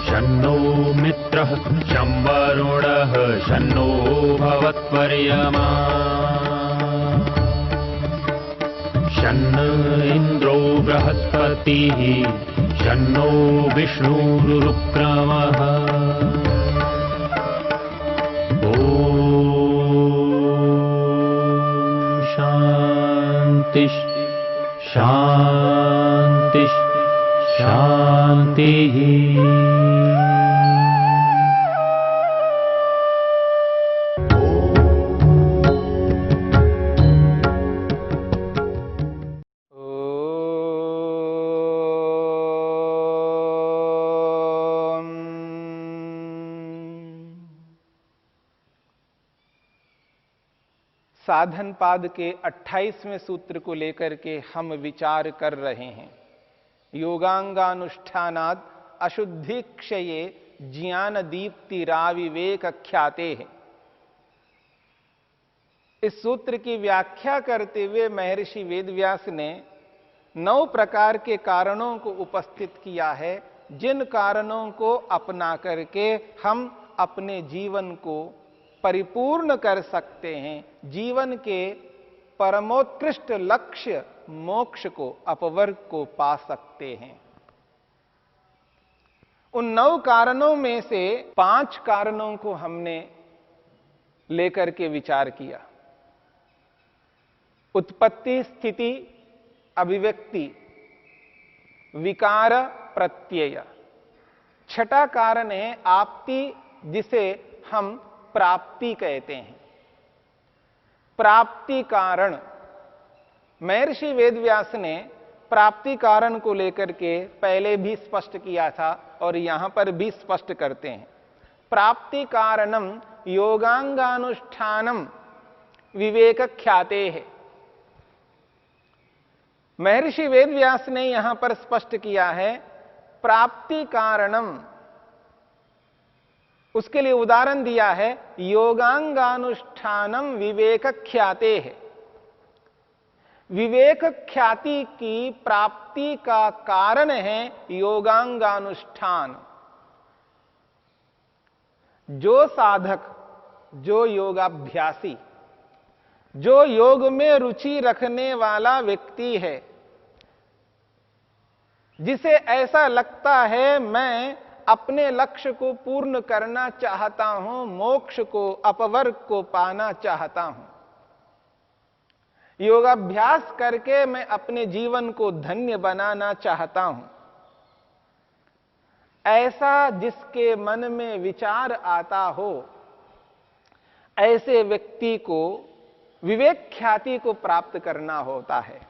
शन्नो मित्रः शं वरुणः शन्नो भवत्वर्यमा शन्न इन्द्रो बृहस्पतिः शन्नो विष्णुरुक्रमः शांति शांति शांति। साधन पाद के 28वें सूत्र को लेकर के हम विचार कर रहे हैं। योगांगानुष्ठानाद अशुद्धि क्षये ज्ञान दीप्ति राविवेक ख्याते है। इस सूत्र की व्याख्या करते हुए महर्षि वेदव्यास ने 9 प्रकार के कारणों को उपस्थित किया है, जिन कारणों को अपना करके हम अपने जीवन को परिपूर्ण कर सकते हैं, जीवन के परमोत्कृष्ट लक्ष्य मोक्ष को, अपवर्ग को पा सकते हैं। उन 9 कारणों में से 5 कारणों को हमने लेकर के विचार किया। उत्पत्ति, स्थिति, अभिव्यक्ति, विकार, प्रत्यय। छठा कारण है आप्ति, जिसे हम प्राप्ति कहते हैं। प्राप्ति कारण, महर्षि वेदव्यास ने प्राप्ति कारण को लेकर के पहले भी स्पष्ट किया था और यहां पर भी स्पष्ट करते हैं। प्राप्ति कारणम योगांगानुष्ठानम विवेक ख्याते है। महर्षि वेदव्यास ने यहां पर स्पष्ट किया है प्राप्ति कारणम, उसके लिए उदाहरण दिया है योगांगानुष्ठानम विवेक ख्याते है। विवेक ख्याति की प्राप्ति का कारण है योगांगानुष्ठान। जो साधक, जो योगाभ्यासी, जो योग में रुचि रखने वाला व्यक्ति है, जिसे ऐसा लगता है मैं अपने लक्ष्य को पूर्ण करना चाहता हूं, मोक्ष को, अपवर्ग को पाना चाहता हूं, योगाभ्यास करके मैं अपने जीवन को धन्य बनाना चाहता हूं, ऐसा जिसके मन में विचार आता हो, ऐसे व्यक्ति को विवेक ख्याति को प्राप्त करना होता है।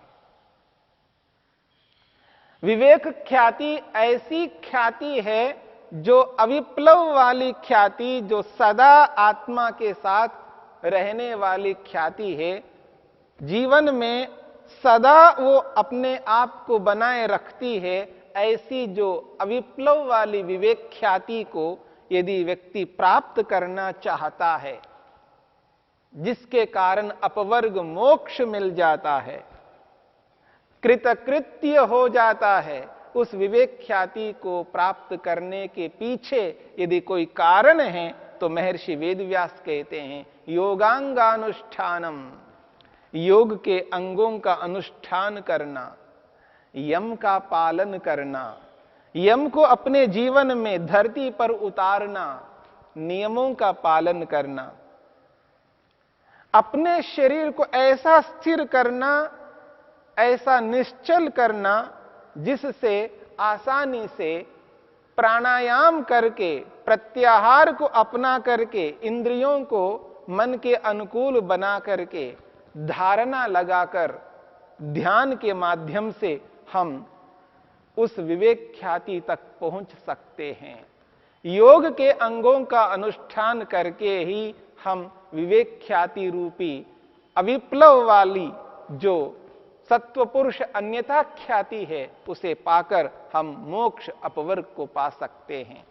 विवेक ख्याति ऐसी ख्याति है जो अविप्लव वाली ख्याति, जो सदा आत्मा के साथ रहने वाली ख्याति है। जीवन में सदा वो अपने आप को बनाए रखती है। ऐसी जो अविप्लव वाली विवेक ख्याति को यदि व्यक्ति प्राप्त करना चाहता है, जिसके कारण अपवर्ग मोक्ष मिल जाता है, कृतकृत्य हो जाता है, उस विवेक ख्याति को प्राप्त करने के पीछे यदि कोई कारण है तो महर्षि वेदव्यास कहते हैं योगांगानुष्ठानम, योग के अंगों का अनुष्ठान करना, यम का पालन करना, यम को अपने जीवन में धरती पर उतारना, नियमों का पालन करना, अपने शरीर को ऐसा स्थिर करना, ऐसा निश्चल करना जिससे आसानी से प्राणायाम करके, प्रत्याहार को अपना करके, इंद्रियों को मन के अनुकूल बना करके, धारणा लगाकर, ध्यान के माध्यम से हम उस विवेक ख्याति तक पहुंच सकते हैं। योग के अंगों का अनुष्ठान करके ही हम विवेक ख्याति रूपी अविप्लव वाली जो सत्व पुरुष अन्यथा ख्याति है, उसे पाकर हम मोक्ष अपवर्ग को पा सकते हैं।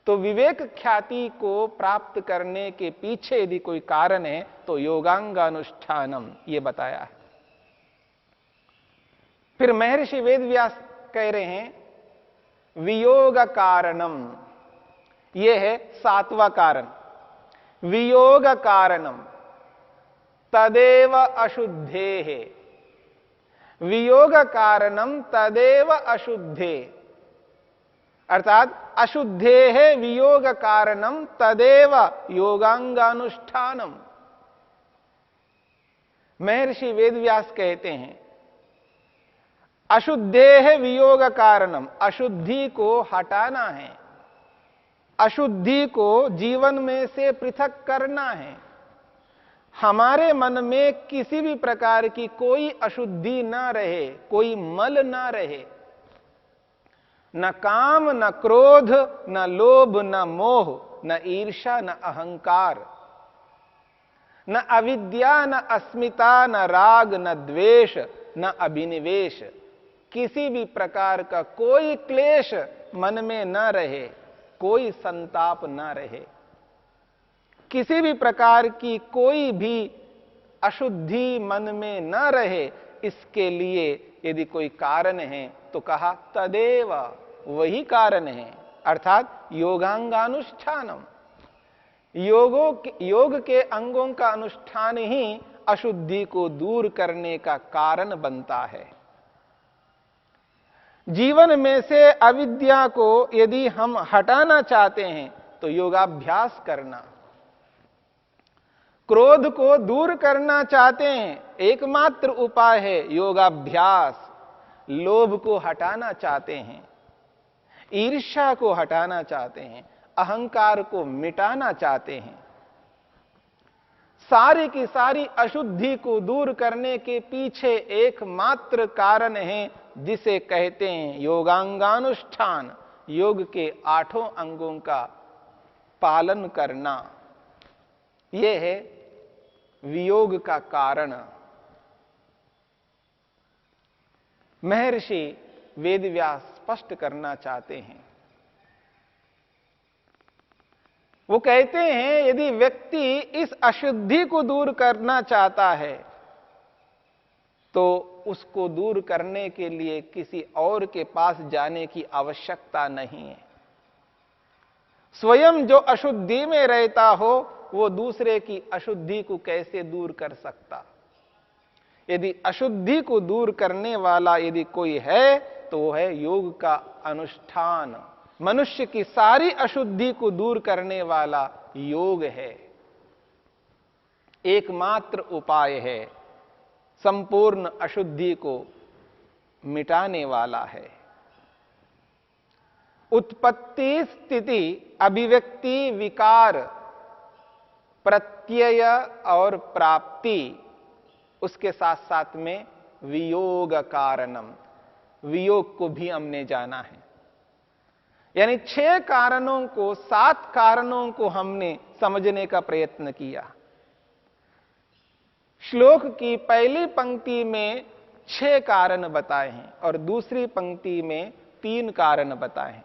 तो विवेक ख्याति को प्राप्त करने के पीछे यदि कोई कारण है तो योगांगानुष्ठानम, ये बताया है। फिर महर्षि वेदव्यास कह रहे हैं वियोग कारणम, यह है सातवां कारण। वियोग कारणम तदेव अशुद्धेः, वियोग कारणम तदेव अशुद्धे, अर्थात अशुद्धेः वियोग कारणम तदेव योगांगानुष्ठानम। महर्षि वेदव्यास कहते हैं अशुद्धेः वियोग कारणम, अशुद्धि को हटाना है, अशुद्धि को जीवन में से पृथक करना है। हमारे मन में किसी भी प्रकार की कोई अशुद्धि ना रहे, कोई मल ना रहे, न काम, न क्रोध, न लोभ, न मोह, न ईर्ष्या, न अहंकार, न अविद्या, न अस्मिता, न राग, न द्वेष, न अभिनिवेश। किसी भी प्रकार का कोई क्लेश मन में न रहे, कोई संताप न रहे, किसी भी प्रकार की कोई भी अशुद्धि मन में न रहे। इसके लिए यदि कोई कारण है तो कहा तदेव, वही कारण है, अर्थात योगांगानुष्ठानम। योग के अंगों का अनुष्ठान ही अशुद्धि को दूर करने का कारण बनता है। जीवन में से अविद्या को यदि हम हटाना चाहते हैं तो योगाभ्यास करना, क्रोध को दूर करना चाहते हैं, एकमात्र उपाय है योगाभ्यास। लोभ को हटाना चाहते हैं, ईर्ष्या को हटाना चाहते हैं, अहंकार को मिटाना चाहते हैं, सारी की सारी अशुद्धि को दूर करने के पीछे एकमात्र कारण है जिसे कहते हैं योगांगानुष्ठान, योग के 8 अंगों का पालन करना। यह है वियोग का कारण। महर्षि वेदव्यास स्पष्ट करना चाहते हैं। वो कहते हैं यदि व्यक्ति इस अशुद्धि को दूर करना चाहता है तो उसको दूर करने के लिए किसी और के पास जाने की आवश्यकता नहीं है। स्वयं जो अशुद्धि में रहता हो वो दूसरे की अशुद्धि को कैसे दूर कर सकता। यदि अशुद्धि को दूर करने वाला यदि कोई है तो वो है योग का अनुष्ठान। मनुष्य की सारी अशुद्धि को दूर करने वाला योग है, एकमात्र उपाय है, संपूर्ण अशुद्धि को मिटाने वाला है। उत्पत्ति, स्थिति, अभिव्यक्ति, विकार, प्रत्यय और प्राप्ति, उसके साथ साथ में वियोग कारणम, वियोग को भी हमने जाना है। यानी 6 कारणों को, 7 कारणों को हमने समझने का प्रयत्न किया। श्लोक की पहली पंक्ति में 6 कारण बताए हैं और दूसरी पंक्ति में 3 कारण बताए हैं।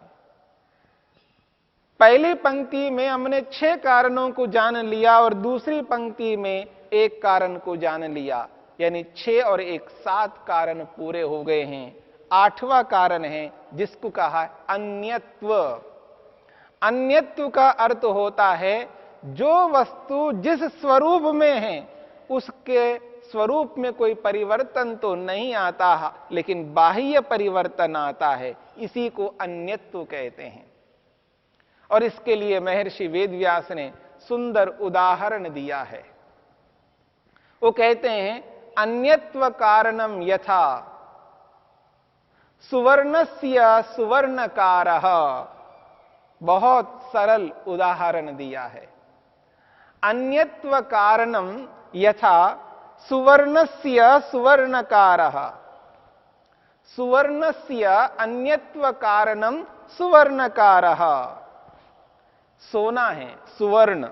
पहली पंक्ति में हमने 6 कारणों को जान लिया और दूसरी पंक्ति में 1 कारण को जान लिया, यानी 6 और 1 7 कारण पूरे हो गए हैं। 8वां कारण है जिसको कहा अन्यत्व। अन्यत्व का अर्थ होता है जो वस्तु जिस स्वरूप में है उसके स्वरूप में कोई परिवर्तन तो नहीं आता लेकिन बाह्य परिवर्तन आता है, इसी को अन्यत्व कहते हैं। और इसके लिए महर्षि वेदव्यास ने सुंदर उदाहरण दिया है। वो कहते हैं अन्यत्व कारणम यथा सुवर्णस्य सुवर्णकारः। बहुत सरल उदाहरण दिया है। अन्यत्व कारणम यथा सुवर्णस्य सुवर्णकारः। सुवर्णस्य अन्यत्व कारणम सुवर्णकारः। सोना है, सुवर्ण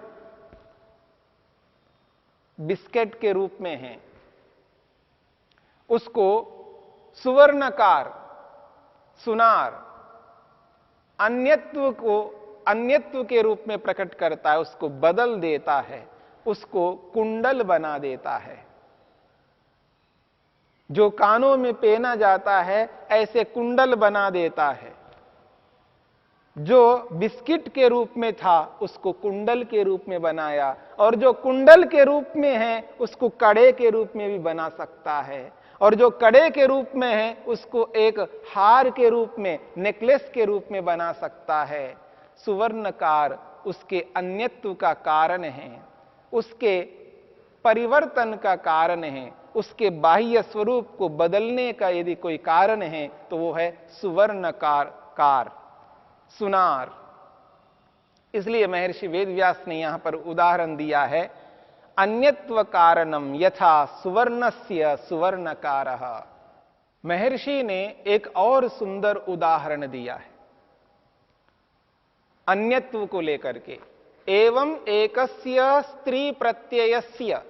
बिस्किट के रूप में है, उसको सुवर्णकार, सुनार, अन्यत्व के रूप में प्रकट करता है, उसको बदल देता है, उसको कुंडल बना देता है। जो कानों में पहना जाता है ऐसे कुंडल बना देता है। जो बिस्किट के रूप में था उसको कुंडल के रूप में बनाया, और जो कुंडल के रूप में है उसको कड़े के रूप में भी बना सकता है, और जो कड़े के रूप में है उसको एक हार के रूप में, नेकलेस के रूप में बना सकता है। सुवर्णकार उसके अन्यत्व का कारण है, उसके परिवर्तन का कारण है, उसके बाह्य स्वरूप को बदलने का यदि कोई कारण है तो वो है सुवर्णकार, सुनार। इसलिए महर्षि वेदव्यास ने यहां पर उदाहरण दिया है, अन्यत्व कारणम यथा सुवर्णस्य सुवर्णकारः। महर्षि ने एक और सुंदर उदाहरण दिया है अन्यत्व को लेकर के। एवं एकस्य स्त्री प्रत्ययस्य,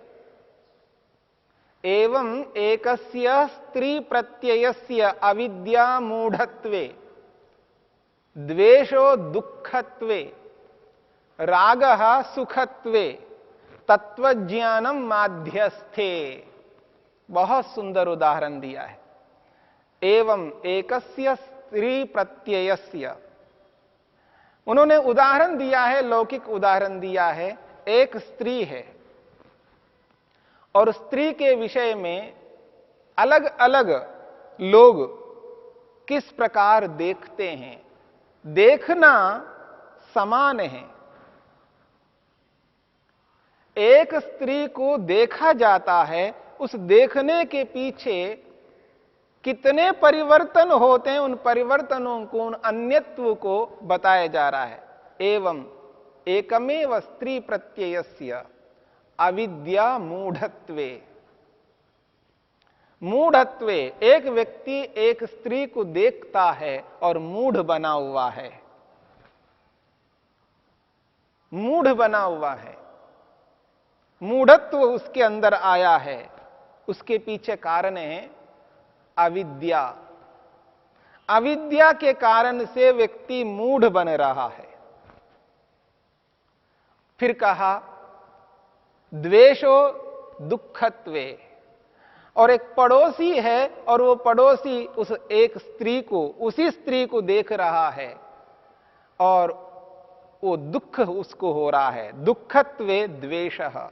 एवं एकस्य स्त्री प्रत्ययस्य अविद्या मूढ़त्वे द्वेषो दुःखत्वे रागः सुखत्वे तत्वज्ञानम माध्यस्थे। बहुत सुंदर उदाहरण दिया है। एवं एकस्य स्त्री प्रत्ययस्य, उन्होंने उदाहरण दिया है, लौकिक उदाहरण दिया है। एक स्त्री है और स्त्री के विषय में अलग अलग लोग किस प्रकार देखते हैं। देखना समान है। एक स्त्री को देखा जाता है, उस देखने के पीछे कितने परिवर्तन होते हैं, उन परिवर्तनों को, उन अन्यत्व को बताया जा रहा है। एवं एकमेव स्त्री प्रत्ययस्य अविद्या मूढ़त्वे। मूढ़त्वे, एक व्यक्ति एक स्त्री को देखता है और मूढ़ बना हुआ है, मूढ़ बना हुआ है, मूढ़त्व उसके अंदर आया है। उसके पीछे कारण है अविद्या। अविद्या के कारण से व्यक्ति मूढ़ बन रहा है। फिर कहा द्वेषो दुःखत्वे, और एक पड़ोसी है और वो पड़ोसी उस एक स्त्री को, उसी स्त्री को देख रहा है और वो दुख उसको हो रहा है। दुःखत्वे द्वेषः,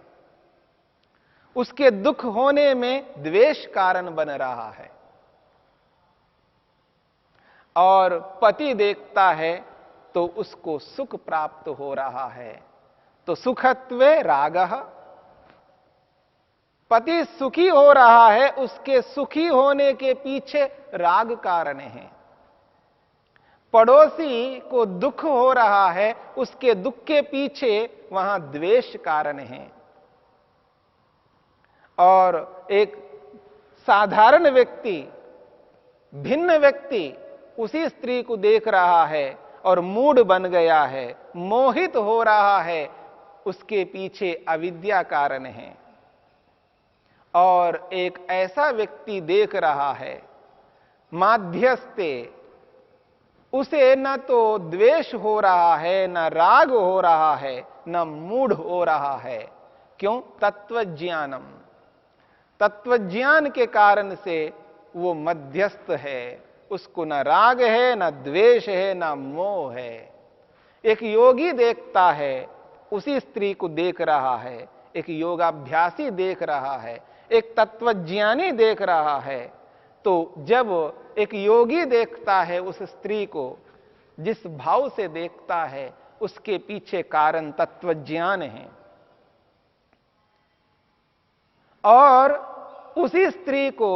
उसके दुख होने में द्वेष कारण बन रहा है। और पति देखता है तो उसको सुख प्राप्त हो रहा है, तो सुखत्वे रागः। पति सुखी हो रहा है, उसके सुखी होने के पीछे राग कारण है। पड़ोसी को दुख हो रहा है, उसके दुख के पीछे वहां द्वेष कारण है। और एक साधारण व्यक्ति, भिन्न व्यक्ति उसी स्त्री को देख रहा है और मूढ़ बन गया है, मोहित हो रहा है, उसके पीछे अविद्या कारण है। और एक ऐसा व्यक्ति देख रहा है माध्यस्थे, उसे न तो द्वेष हो रहा है, न राग हो रहा है, न मूढ़ हो रहा है। क्यों? तत्वज्ञानम, तत्वज्ञान के कारण से वो मध्यस्थ है, उसको न राग है, न द्वेष है, न मोह है। एक योगी देखता है, उसी स्त्री को देख रहा है, एक योगाभ्यासी देख रहा है, एक तत्वज्ञानी देख रहा है। तो जब एक योगी देखता है उस स्त्री को, जिस भाव से देखता है, उसके पीछे कारण तत्वज्ञान है। और उसी स्त्री को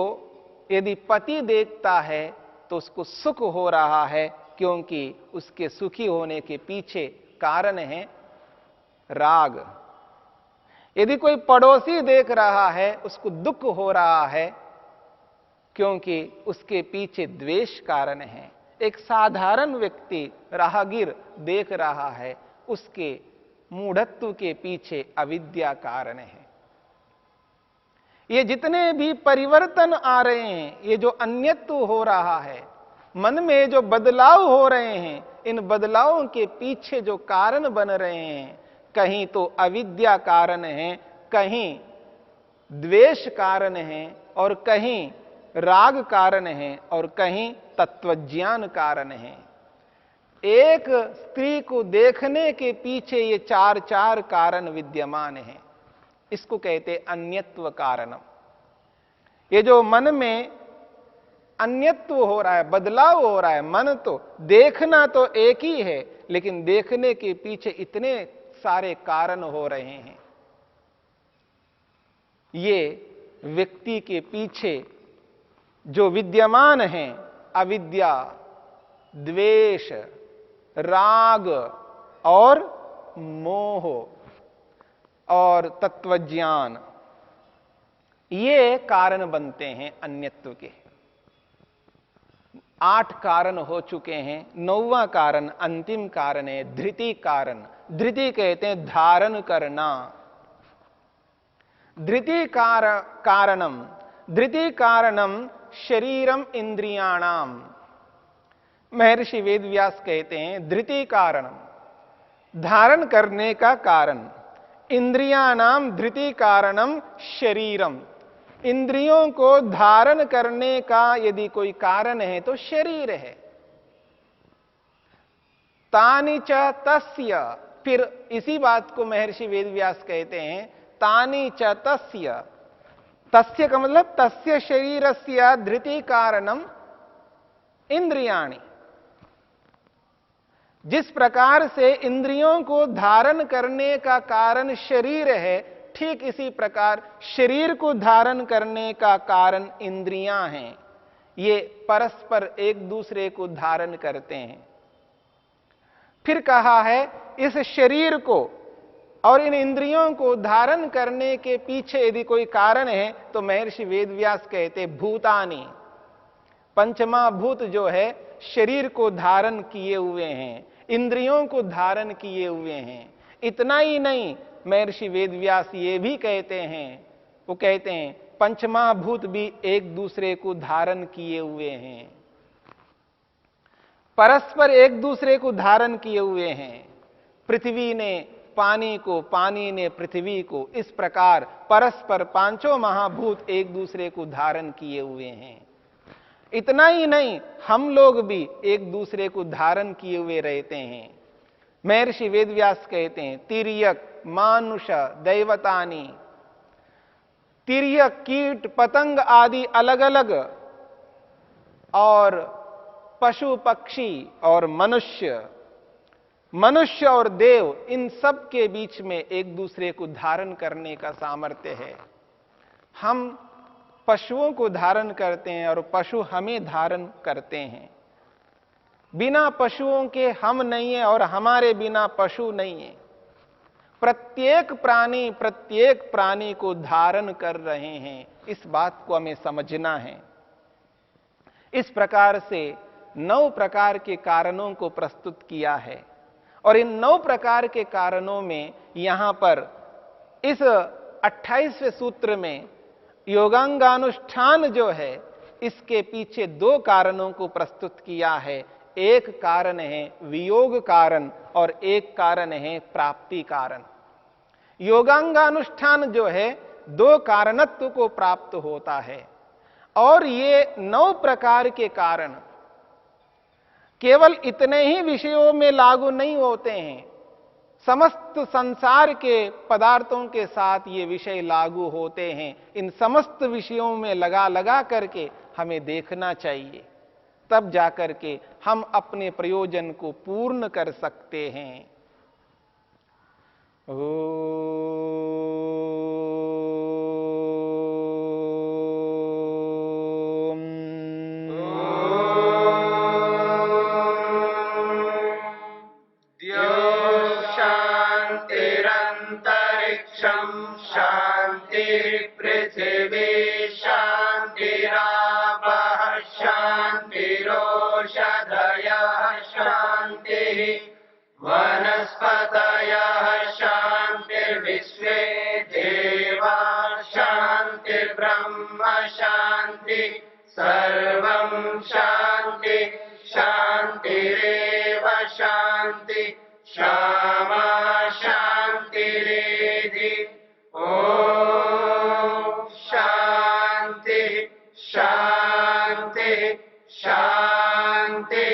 यदि पति देखता है तो उसको सुख हो रहा है, क्योंकि उसके सुखी होने के पीछे कारण है राग। यदि कोई पड़ोसी देख रहा है, उसको दुख हो रहा है, क्योंकि उसके पीछे द्वेष कारण है। एक साधारण व्यक्ति राहगीर देख रहा है, उसके मूढ़त्व के पीछे अविद्या कारण है। ये जितने भी परिवर्तन आ रहे हैं, ये जो अन्यत्व हो रहा है, मन में जो बदलाव हो रहे हैं, इन बदलावों के पीछे जो कारण बन रहे हैं, कहीं तो अविद्या कारण है, कहीं द्वेष कारण है, और कहीं राग कारण है, और कहीं तत्वज्ञान कारण है। एक स्त्री को देखने के पीछे ये चार चार कारण विद्यमान हैं। इसको कहते अन्यत्व कारणम। ये जो मन में अन्यत्व हो रहा है, बदलाव हो रहा है, मन तो देखना तो एक ही है, लेकिन देखने के पीछे इतने सारे कारण हो रहे हैं। ये व्यक्ति के पीछे जो विद्यमान हैं, अविद्या, द्वेष, राग और मोह और तत्वज्ञान, ये कारण बनते हैं अन्यत्व के। 8 कारण हो चुके हैं। 9वां कारण अंतिम कारण है धृति कारण। धृति कहते हैं धारण करना। धृति कारणम, धृति कारणम शरीरम इंद्रियाणाम। महर्षि वेदव्यास कहते हैं धृति कारणम, धारण करने का कारण। इंद्रियाणाम धृति कारणम शरीरम। इंद्रियों को धारण करने का यदि कोई कारण है तो शरीर है। तानि च तस्य, फिर इसी बात को महर्षि वेदव्यास कहते हैं तानि च तस्य। तस्य का मतलब तस्य शरीरस्य धृति कारणम इंद्रियाणि। जिस प्रकार से इंद्रियों को धारण करने का कारण शरीर है, ठीक इसी प्रकार शरीर को धारण करने का कारण इंद्रियां हैं। ये परस्पर एक दूसरे को धारण करते हैं। फिर कहा है इस शरीर को और इन इंद्रियों को धारण करने के पीछे यदि कोई कारण है तो महर्षि वेदव्यास कहते भूतानि। पंचमा भूत जो है शरीर को धारण किए हुए हैं, इंद्रियों को धारण किए हुए हैं। इतना ही नहीं, महर्षि वेदव्यास ये भी कहते हैं, वो कहते हैं पंचमा भूत भी एक दूसरे को धारण किए हुए हैं, परस्पर एक दूसरे को धारण किए हुए हैं। पृथ्वी ने पानी को, पानी ने पृथ्वी को, इस प्रकार परस्पर पांचों महाभूत एक दूसरे को धारण किए हुए हैं। इतना ही नहीं, हम लोग भी एक दूसरे को धारण किए हुए रहते हैं। महर्षि वेदव्यास कहते हैं तिर्यक मानुष दैवतानि। तिर्यक कीट पतंग आदि अलग अलग, और पशु पक्षी और मनुष्य, मनुष्य और देव, इन सब के बीच में एक दूसरे को धारण करने का सामर्थ्य है। हम पशुओं को धारण करते हैं और पशु हमें धारण करते हैं। बिना पशुओं के हम नहीं है और हमारे बिना पशु नहीं है। प्रत्येक प्राणी को धारण कर रहे हैं। इस बात को हमें समझना है। इस प्रकार से 9 प्रकार के कारणों को प्रस्तुत किया है और इन 9 प्रकार के कारणों में यहां पर इस 28वें सूत्र में योगांगानुष्ठान जो है, इसके पीछे 2 कारणों को प्रस्तुत किया है। एक कारण है वियोग कारण और एक कारण है प्राप्ति कारण। योगांगानुष्ठान जो है 2 कारणत्व को प्राप्त होता है और ये 9 प्रकार के कारण केवल इतने ही विषयों में लागू नहीं होते हैं, समस्त संसार के पदार्थों के साथ ये विषय लागू होते हैं। इन समस्त विषयों में लगा करके हमें देखना चाहिए, तब जाकर के हम अपने प्रयोजन को पूर्ण कर सकते हैं। वनस्पतयः शान्तिर्विश्वे देवा शान्तिर्ब्रह्म शान्ति सर्वं शान्ति शान्तिरेव शान्ति क्षमा शान्तिरेधि। ॐ शान्ति शान्ति शान्ति।